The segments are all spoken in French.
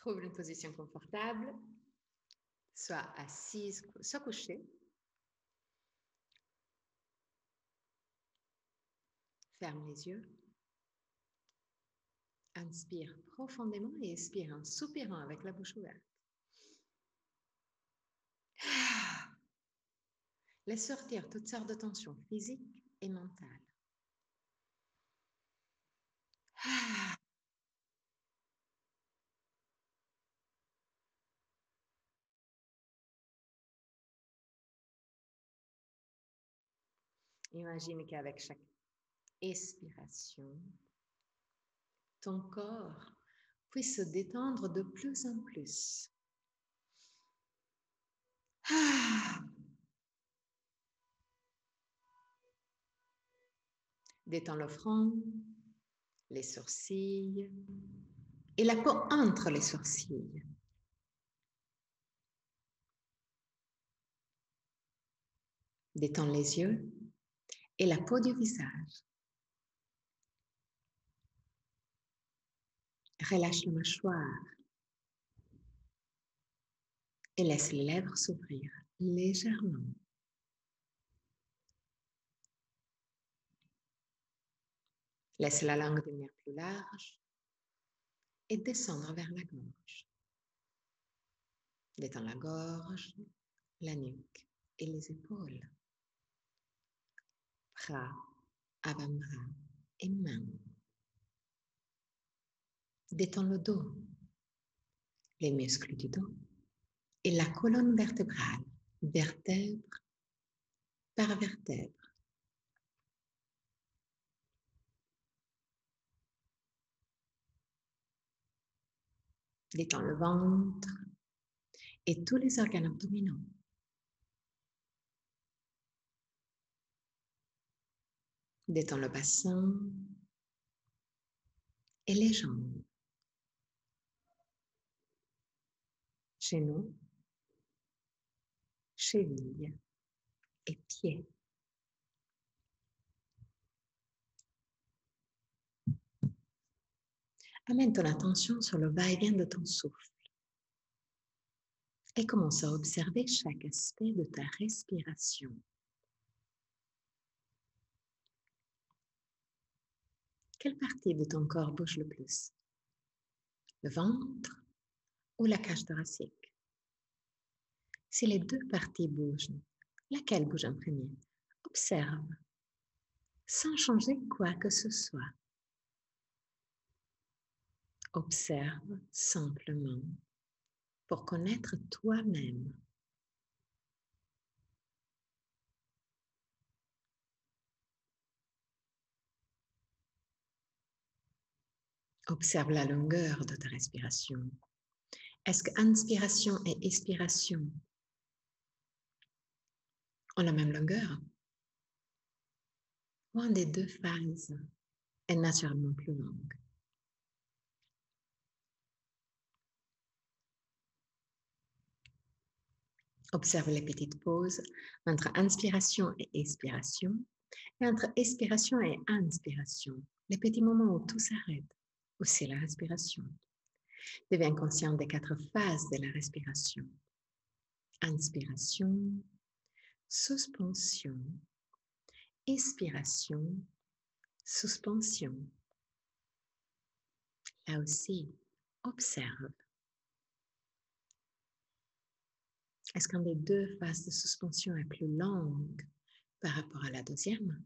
Trouve une position confortable, soit assise, soit couchée. Ferme les yeux. Inspire profondément et expire en soupirant avec la bouche ouverte. Laisse sortir toutes sortes de tensions physiques et mentales. Imagine qu'avec chaque expiration, ton corps puisse se détendre de plus en plus. Détends le front, les sourcils et la peau entre les sourcils. Détends les yeux et la peau du visage. Relâche la mâchoire et laisse les lèvres s'ouvrir légèrement. Laisse la langue devenir plus large et descendre vers la gorge. Détends la gorge, la nuque et les épaules. Bras, avant-bras et mains. Détends le dos, les muscles du dos et la colonne vertébrale, vertèbre par vertèbre. Détends le ventre et tous les organes abdominaux. Détends le bassin et les jambes. Genoux, chevilles et pieds. Amène ton attention sur le va-et-vient de ton souffle et commence à observer chaque aspect de ta respiration. Quelle partie de ton corps bouge le plus? Le ventre ou la cage thoracique? Si les deux parties bougent, laquelle bouge en premier? Observe, sans changer quoi que ce soit. Observe simplement pour connaître toi-même. Observe la longueur de ta respiration. Est-ce que inspiration et expiration ont la même longueur? Ou une des deux phases est naturellement plus longue? Observe les petites pauses entre inspiration et expiration, et entre expiration et inspiration, les petits moments où tout s'arrête, où c'est la respiration. Deviens conscient des 4 phases de la respiration. Inspiration, suspension, expiration, suspension. Là aussi, observe. Est-ce qu'une des deux phases de suspension est plus longue par rapport à la deuxième?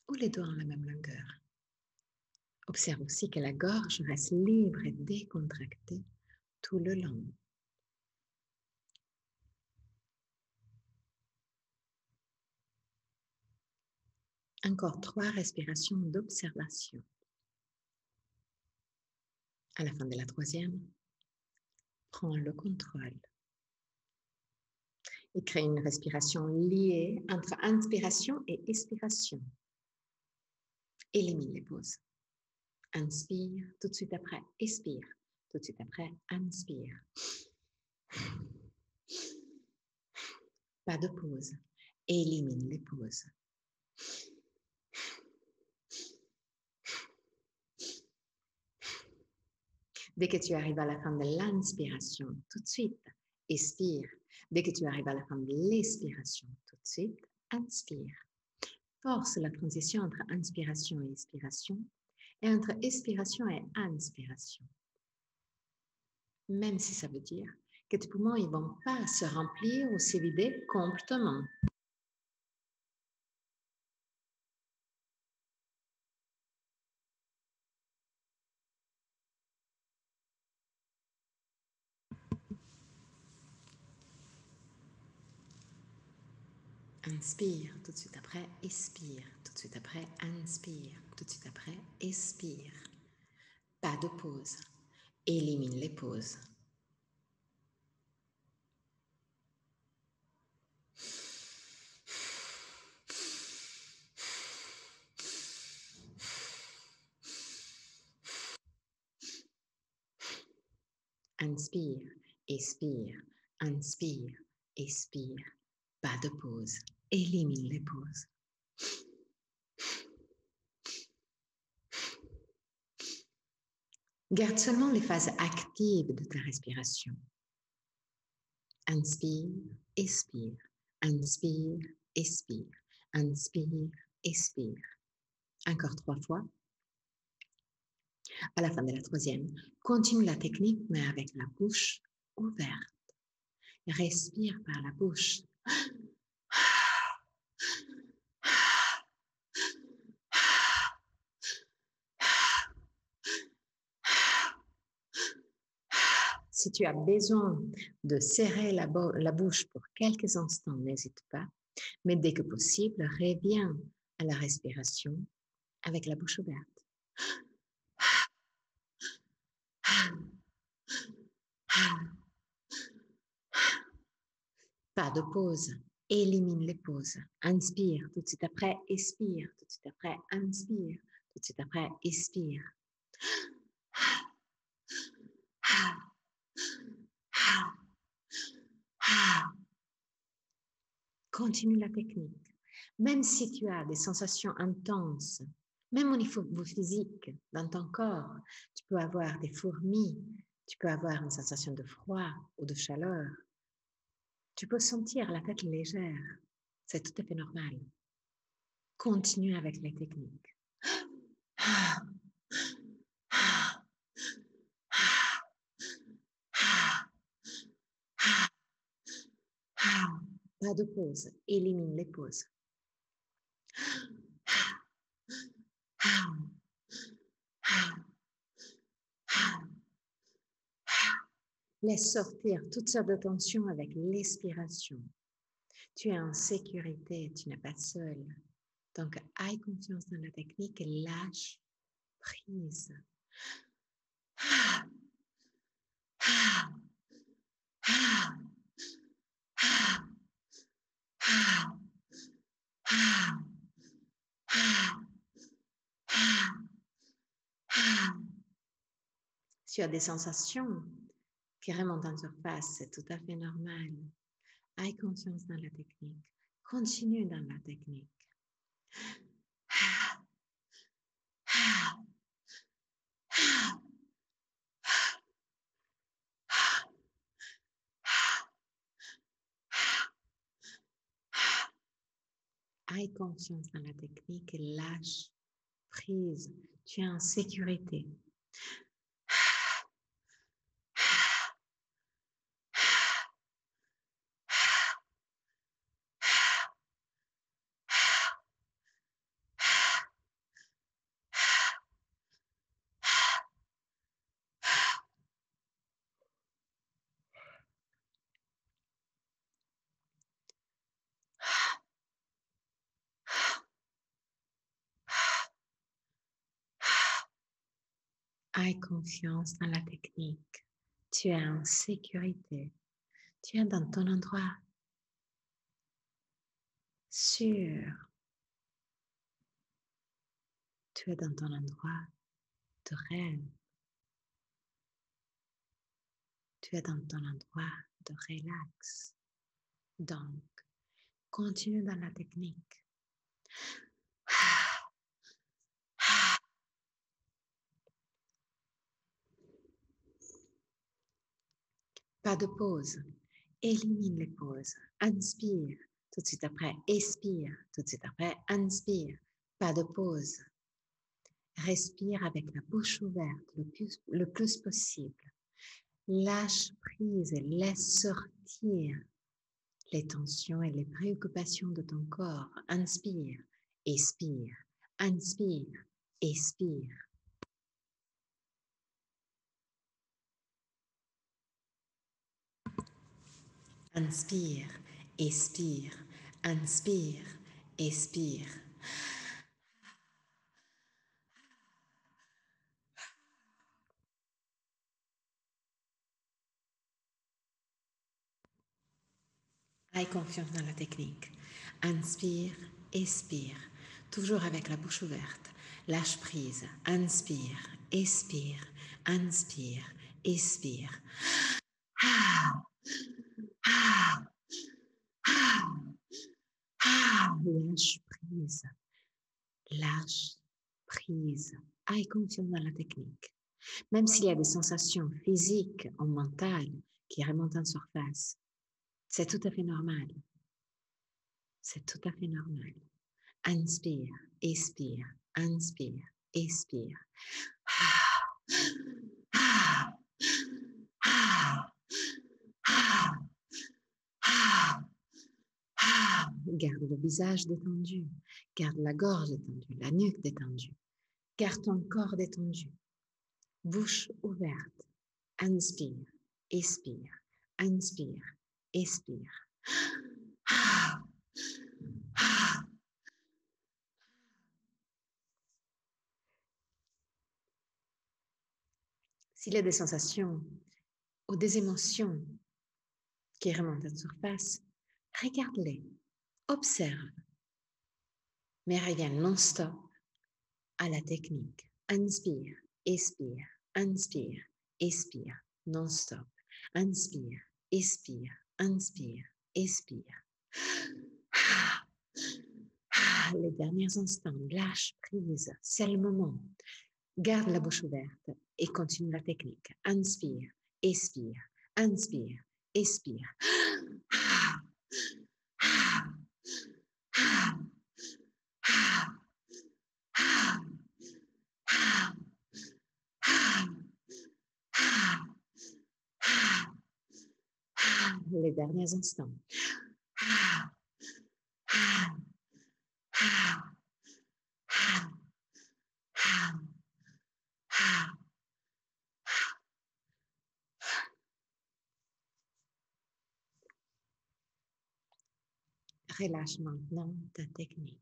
Ou les deux ont la même longueur? Observe aussi que la gorge reste libre et décontractée tout le long. Encore 3 respirations d'observation. À la fin de la 3e, prends le contrôle et crée une respiration liée entre inspiration et expiration. Élimine les pauses. Inspire, tout de suite après, expire. Tout de suite après, inspire. Pas de pause. Élimine les pauses. Dès que tu arrives à la fin de l'inspiration, tout de suite, expire. Dès que tu arrives à la fin de l'expiration, tout de suite, inspire. Force la transition entre inspiration et expiration et entre expiration et inspiration. Même si ça veut dire que tes poumons ne vont pas se remplir ou se vider complètement. Inspire, tout de suite après, expire. Tout de suite après, inspire. Tout de suite après, expire. Pas de pause. Élimine les pauses. Inspire, expire, inspire, expire. Pas de pause. Élimine les pauses. Garde seulement les phases actives de ta respiration. Inspire, expire, inspire, expire, inspire, expire. Encore 3 fois. À la fin de la troisième, continue la technique mais avec la bouche ouverte. Respire par la bouche. Si tu as besoin de serrer la bouche pour quelques instants, n'hésite pas. Mais dès que possible, reviens à la respiration avec la bouche ouverte. Pas de pause. Élimine les pauses. Inspire. Tout de suite après, expire. Tout de suite après, inspire. Tout de suite après, expire. Continue la technique. Même si tu as des sensations intenses, même au niveau physique, dans ton corps, tu peux avoir des fourmis, tu peux avoir une sensation de froid ou de chaleur. Tu peux sentir la tête légère. C'est tout à fait normal. Continue avec les techniques. Pas de pause. Élimine les pauses. Laisse sortir toutes sortes de tensions avec l'expiration. Tu es en sécurité, tu n'es pas seul. Donc, aie confiance dans la technique et lâche prise. Si tu as des sensations qui remontent en surface, c'est tout à fait normal. Aie confiance dans la technique. Continue dans la technique. Aie confiance dans la technique et lâche prise. Tu es en sécurité. Aie confiance dans la technique. Tu es en sécurité. Tu es dans ton endroit sûr. Tu es dans ton endroit de rêve. Tu es dans ton endroit de relax. Donc, continue dans la technique. pas de pause. Élimine les pauses. Inspire. Tout de suite après, expire. Tout de suite après, inspire. Pas de pause. Respire avec la bouche ouverte le plus possible. Lâche prise et laisse sortir les tensions et les préoccupations de ton corps. Inspire, expire, inspire, expire. Inspire, expire, inspire, expire. Aie confiance dans la technique. Inspire, expire. Toujours avec la bouche ouverte. Lâche prise. Inspire, expire, inspire, expire. Ah, ah, ah, ah. Lâche prise. Lâche prise. Aie confiance dans la technique. Même s'il y a des sensations physiques ou mentales qui remontent en surface, c'est tout à fait normal. C'est tout à fait normal. Inspire, expire, inspire, expire. Garde le visage détendu, garde la gorge détendue, la nuque détendue, garde ton corps détendu. Bouche ouverte, inspire, expire, inspire, expire. S'il y a des sensations ou des émotions qui remontent en surface, regarde-les, observe, mais reviens non-stop à la technique. Inspire, expire, inspire, expire, non-stop. Inspire, expire, inspire, expire. Les derniers instants, lâche prise, c'est le moment. Garde la bouche ouverte et continue la technique. Inspire, expire, inspire, expire. Les derniers instants. Relâche maintenant ta technique.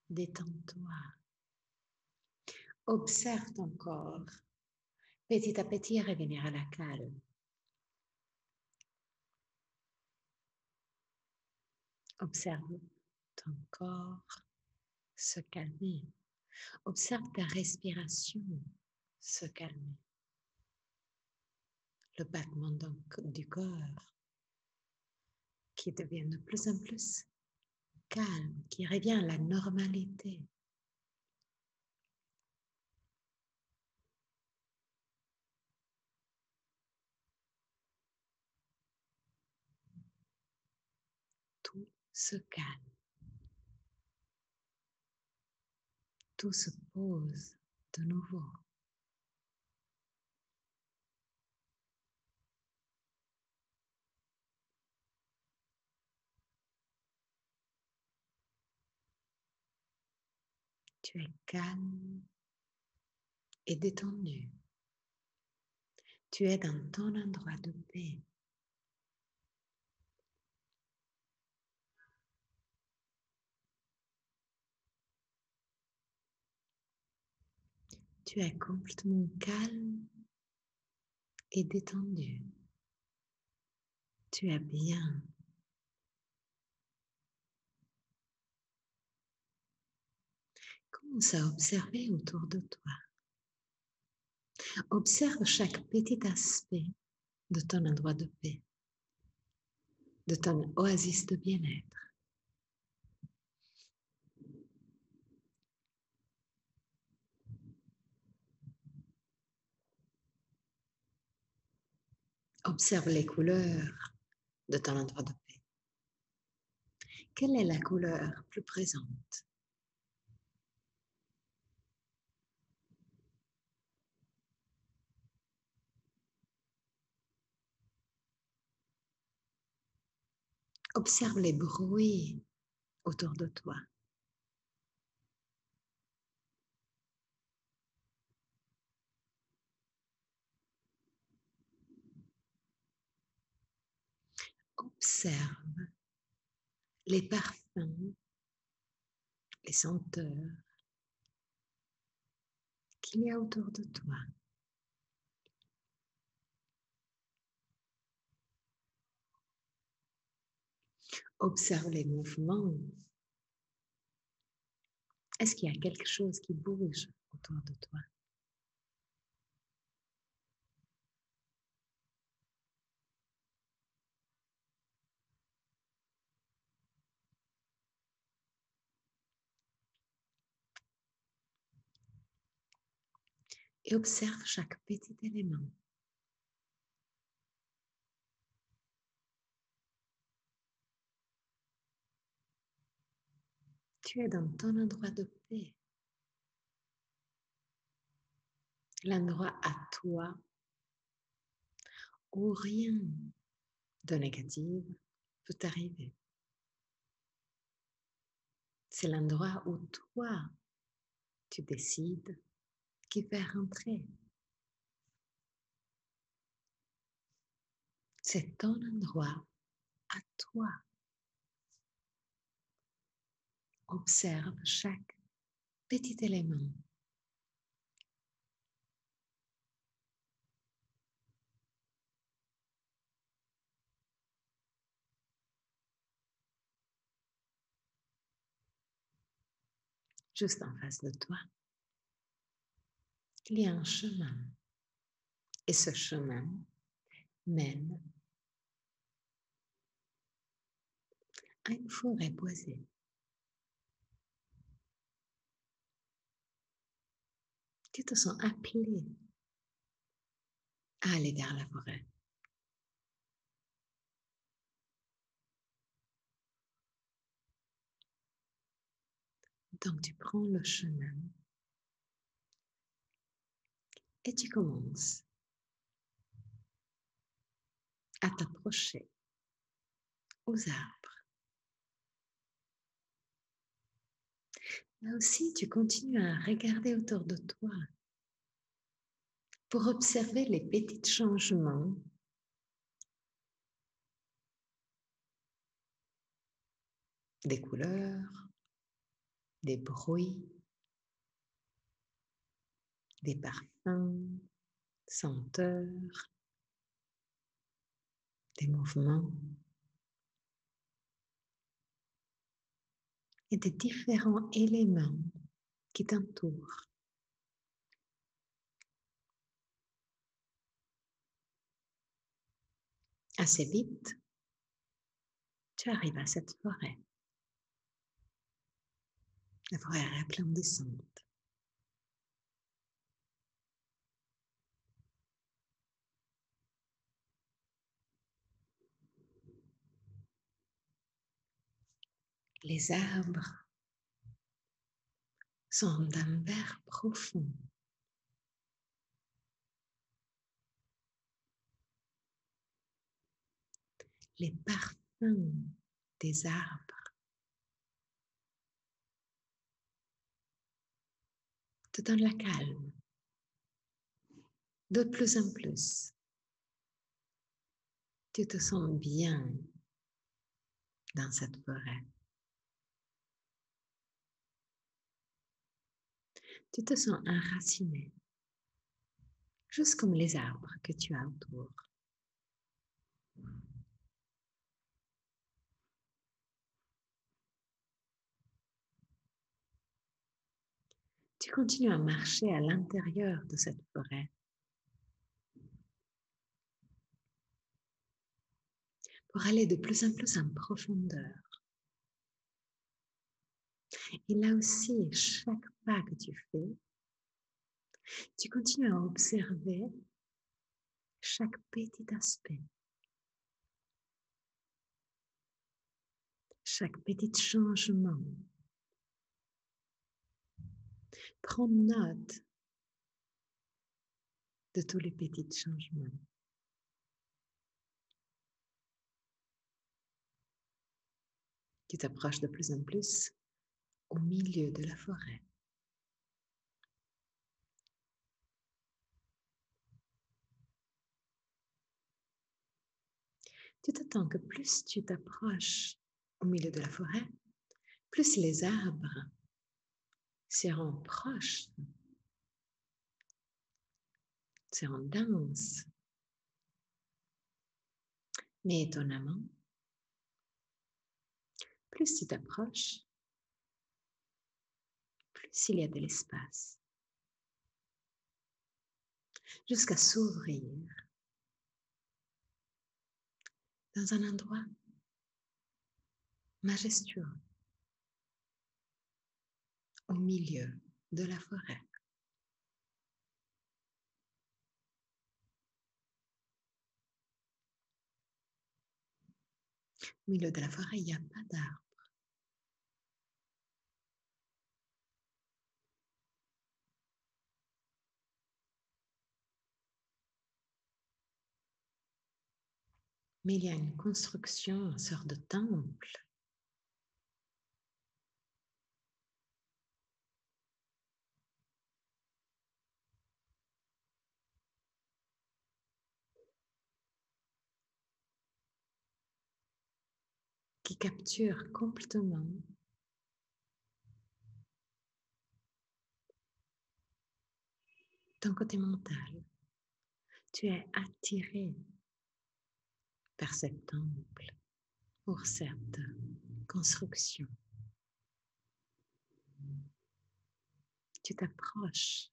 Détends-toi. Observe ton corps. Petit à petit, revenir à la calme. Observe ton corps se calmer. Observe ta respiration se calmer. Le battement du corps qui devient de plus en plus calme, qui revient à la normalité. Tout se calme. Tout se pose de nouveau. Tu es calme et détendu. Tu es dans ton endroit de paix. Tu es complètement calme et détendu. Tu es bien. Commence à observer autour de toi. Observe chaque petit aspect de ton endroit de paix, de ton oasis de bien-être. Observe les couleurs de ton endroit de paix. Quelle est la couleur plus présente? Observe les bruits autour de toi. Observe les parfums, les senteurs qu'il y a autour de toi. Observe les mouvements. Est-ce qu'il y a quelque chose qui bouge autour de toi? Et observe chaque petit élément. Tu es dans ton endroit de paix. L'endroit à toi où rien de négatif peut arriver. C'est l'endroit où toi, tu décides qui va rentrer. C'est ton endroit à toi. Observe chaque petit élément. Juste en face de toi, il y a un chemin. Et ce chemin mène à une forêt boisée. Tu te sens appelé à aller vers la forêt. Donc tu prends le chemin et tu commences à t'approcher aux arbres. Là aussi, tu continues à regarder autour de toi pour observer les petits changements des couleurs, des bruits, des parfums, senteurs, des mouvements et des différents éléments qui t'entourent. Assez vite, tu arrives à cette forêt. La forêt est resplendissante. Les arbres sont d'un vert profond. Les parfums des arbres te donnent la calme. De plus en plus, tu te sens bien dans cette forêt. Tu te sens enraciné, juste comme les arbres que tu as autour. Tu continues à marcher à l'intérieur de cette forêt pour aller de plus en plus en profondeur. Et là aussi, chaque pas que tu fais, tu continues à observer chaque petit aspect, chaque petit changement. Prends note de tous les petits changements. Tu t'approches de plus en plus au milieu de la forêt. Tu t'attends que plus tu t'approches au milieu de la forêt, plus les arbres seront proches, seront denses. Mais étonnamment, plus tu t'approches, plus il y a de l'espace, jusqu'à s'ouvrir dans un endroit majestueux au milieu de la forêt. Au milieu de la forêt, il n'y a pas d'arbres. Mais il y a une construction, une sorte de temple qui capture complètement ton côté mental. Tu es attiré par ce temple, pour cette construction. Tu t'approches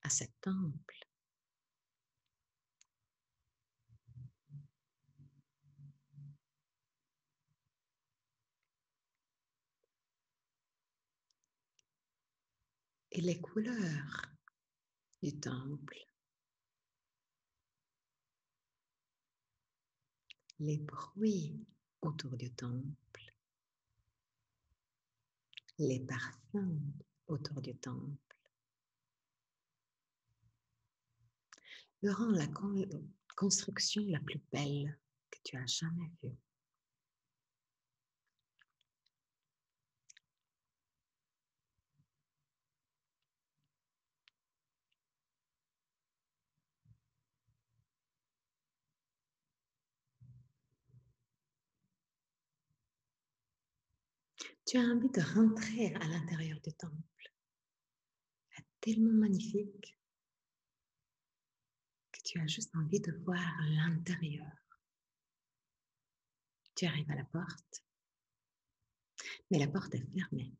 à ce temple. Et les couleurs du temple, les bruits autour du temple, les parfums autour du temple, le rend la construction la plus belle que tu as jamais vue. Tu as envie de rentrer à l'intérieur du temple. C'est tellement magnifique que tu as juste envie de voir l'intérieur. Tu arrives à la porte, mais la porte est fermée.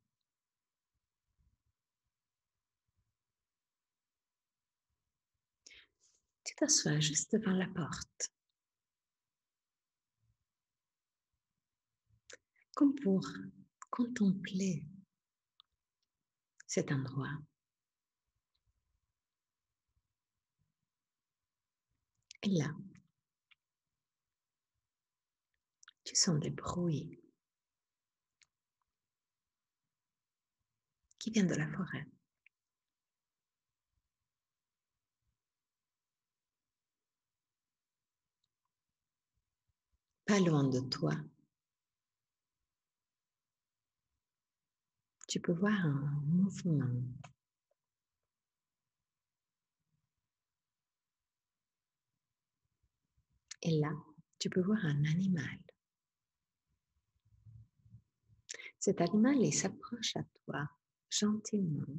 Tu t'assois juste devant la porte, comme pour contempler cet endroit. Et là, tu sens des bruits qui viennent de la forêt. Pas loin de toi, tu peux voir un mouvement. Et là, tu peux voir un animal. Cet animal, il s'approche à toi gentiment.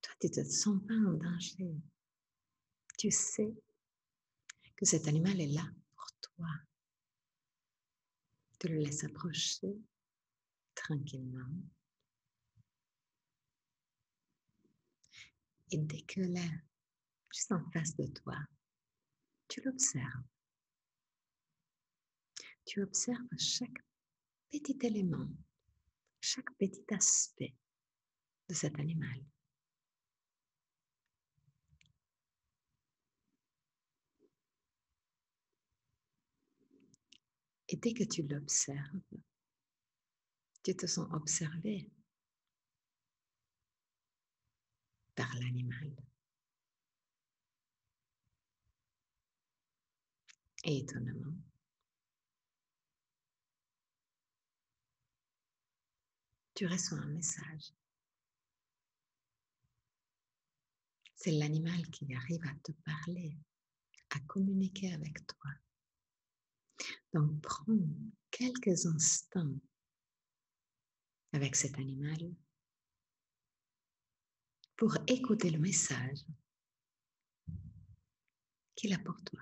Toi, tu ne te sens pas en danger. Tu sais que cet animal est là pour toi. Tu le laisses approcher tranquillement. Et dès que là, juste en face de toi, tu l'observes. Tu observes chaque petit élément, chaque petit aspect de cet animal. Et dès que tu l'observes, tu te sens observé par l'animal. Et étonnamment, tu reçois un message. C'est l'animal qui arrive à te parler, à communiquer avec toi. Donc, prends quelques instants avec cet animal pour écouter le message qu'il a pour toi.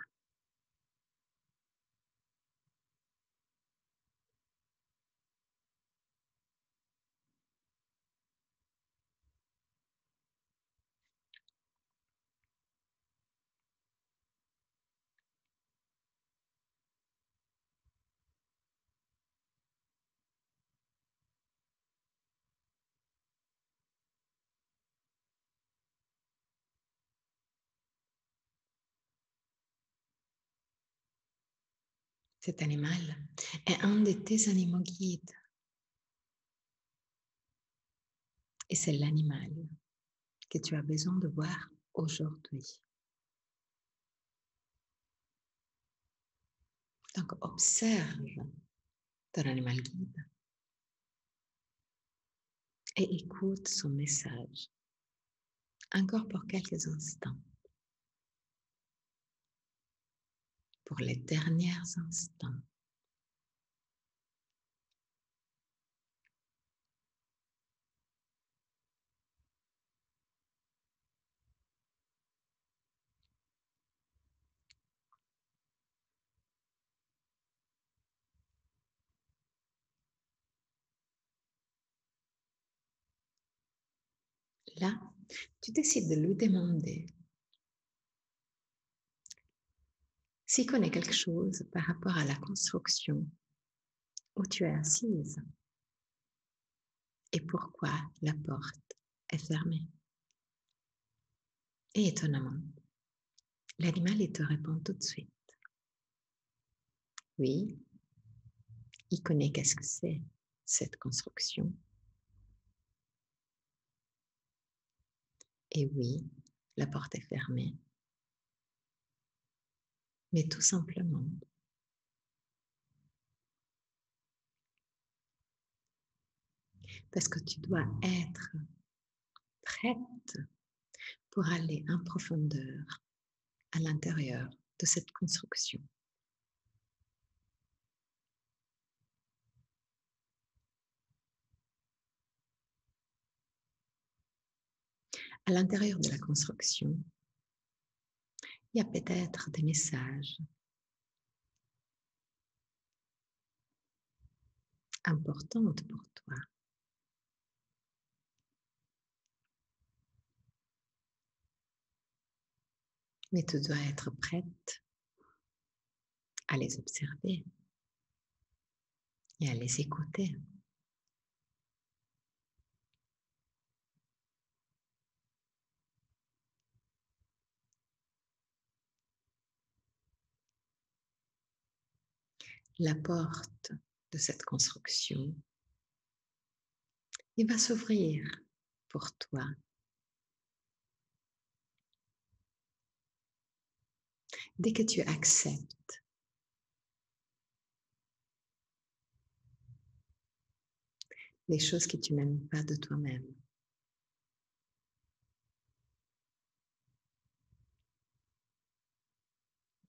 Cet animal est un de tes animaux guides. Et c'est l'animal que tu as besoin de voir aujourd'hui. Donc, observe ton animal guide et écoute son message. Encore pour quelques instants. Pour les derniers instants. Là, tu décides de lui demander s'il connaît quelque chose par rapport à la construction où tu es assise et pourquoi la porte est fermée. Et étonnamment, l'animal, il te répond tout de suite. Oui, il connaît qu'est-ce que c'est, cette construction. Et oui, la porte est fermée. Mais tout simplement, parce que tu dois être prête pour aller en profondeur à l'intérieur de cette construction. À l'intérieur de la construction, il y a peut-être des messages importants pour toi. Mais tu dois être prête à les observer et à les écouter. La porte de cette construction, il va s'ouvrir pour toi. Dès que tu acceptes les choses que tu n'aimes pas de toi-même.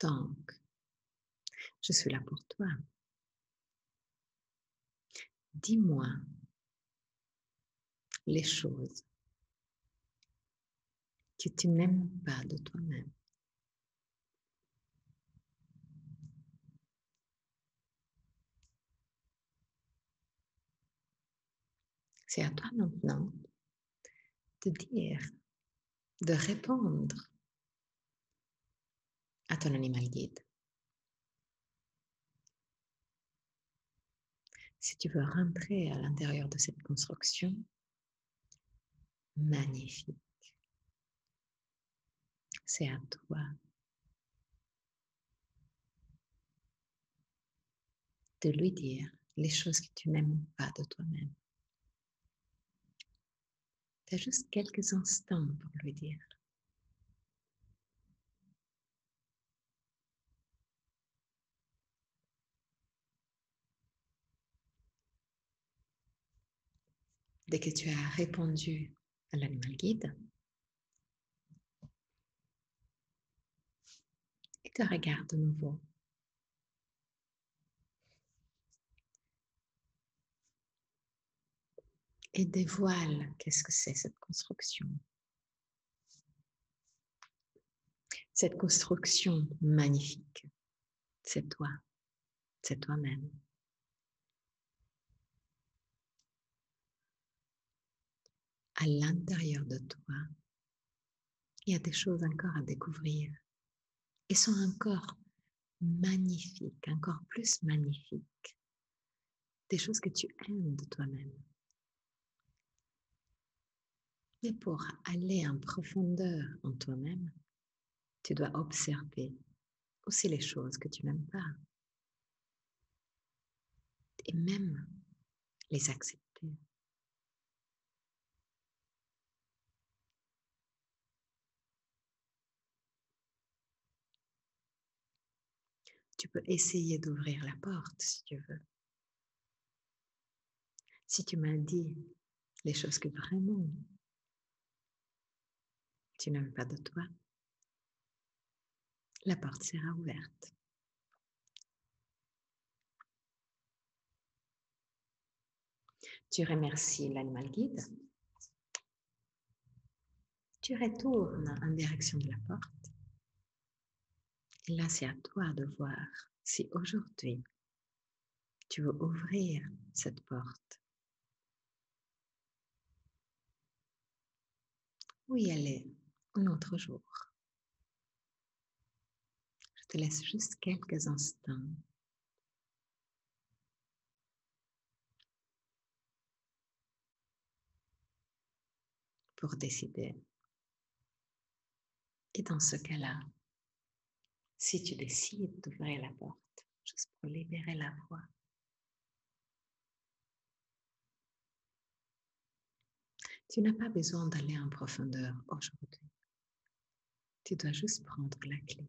Donc, je suis là pour toi. Dis-moi les choses que tu n'aimes pas de toi-même. C'est à toi maintenant de dire, de répondre à ton animal guide. Si tu veux rentrer à l'intérieur de cette construction, magnifique. C'est à toi de lui dire les choses que tu n'aimes pas de toi-même. Tu as juste quelques instants pour lui dire. Dès que tu as répondu à l'animal guide, et te regarde de nouveau. Et dévoile qu'est-ce que c'est cette construction. Cette construction magnifique, c'est toi, c'est toi-même. À l'intérieur de toi, il y a des choses encore à découvrir. Elles sont encore magnifiques, encore plus magnifiques. Des choses que tu aimes de toi-même. Mais pour aller en profondeur en toi-même, tu dois observer aussi les choses que tu n'aimes pas. Et même les accepter. Tu peux essayer d'ouvrir la porte si tu veux. Si tu m'as dit les choses que vraiment tu n'aimes pas de toi, la porte sera ouverte. Tu remercies l'animal guide. Tu retournes en direction de la porte. Et là, c'est à toi de voir si aujourd'hui, tu veux ouvrir cette porte ou y aller un autre jour. Je te laisse juste quelques instants pour décider. Et dans ce cas-là, si tu décides d'ouvrir la porte, juste pour libérer la voie, tu n'as pas besoin d'aller en profondeur aujourd'hui. Tu dois juste prendre la clé.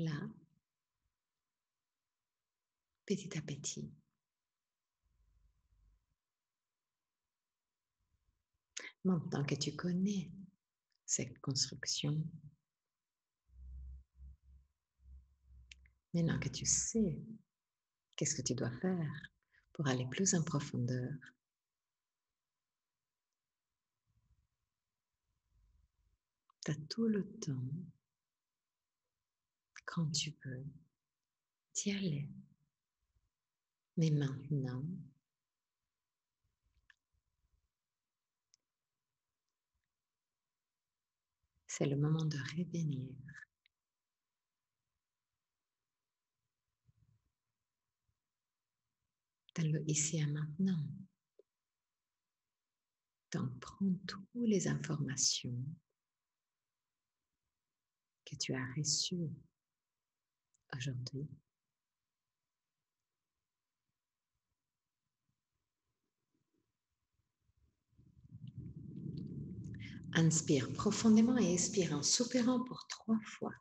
Là, petit à petit, maintenant que tu connais cette construction, maintenant que tu sais qu'est-ce que tu dois faire pour aller plus en profondeur, tu as tout le temps, quand tu veux, d'y aller. Mais maintenant, c'est le moment de revenir dans le ici et maintenant. Donc, prends toutes les informations que tu as reçues aujourd'hui. Inspire profondément et expire en soupirant pour 3 fois.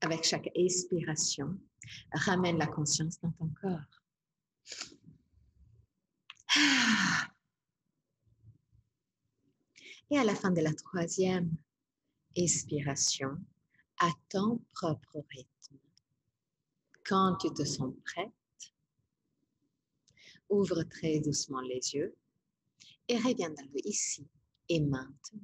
Avec chaque expiration, ramène la conscience dans ton corps. Et à la fin de la 3e expiration, à ton propre rythme, quand tu te sens prête, ouvre très doucement les yeux et reviens dans le ici et maintenant.